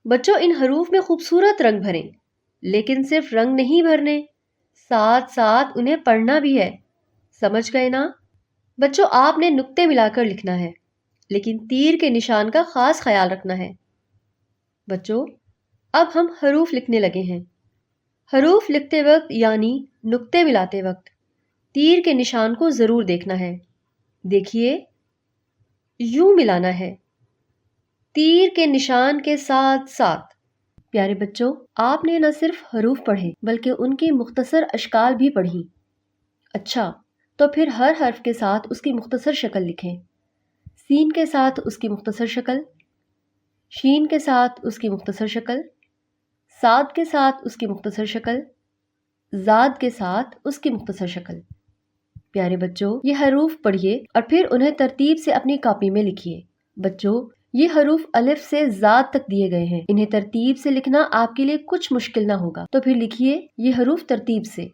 بچوں ان حروف میں خوبصورت رنگ بھریں، لیکن صرف رنگ نہیں بھرنے، ساتھ ساتھ انہیں پڑھنا بھی ہے، سمجھ گئے نا؟ بچوں آپ نے نقطے ملا کر لکھنا ہے، لیکن تیر کے نشان کا خاص خیال رکھنا ہے۔ بچوں اب ہم حروف لکھنے لگے ہیں۔ حروف لکھتے وقت یعنی نقطے ملاتے وقت تیر کے نشان کو ضرور دیکھنا ہے۔ دیکھیے، یوں ملانا ہے، تیر کے نشان کے ساتھ ساتھ۔ پیارے بچوں، آپ نے نہ صرف حروف پڑھے بلکہ ان کی مختصر اشکال بھی پڑھی۔ اچھا، تو پھر ہر حرف کے ساتھ اس کی مختصر شکل لکھیں۔ سین کے ساتھ اس کی مختصر شکل، شین کے ساتھ اس کی مختصر شکل، صاد کے ساتھ اس کی مختصر شکل، زاد کے ساتھ اس کی مختصر شکل۔ پیارے بچوں، یہ حروف پڑھیے اور پھر انہیں ترتیب سے اپنی کاپی میں لکھیے۔ بچوں، یہ حروف الف سے زاد تک دیے گئے ہیں، انہیں ترتیب سے لکھنا آپ کے لیے کچھ مشکل نہ ہوگا، تو پھر لکھیے یہ حروف ترتیب سے۔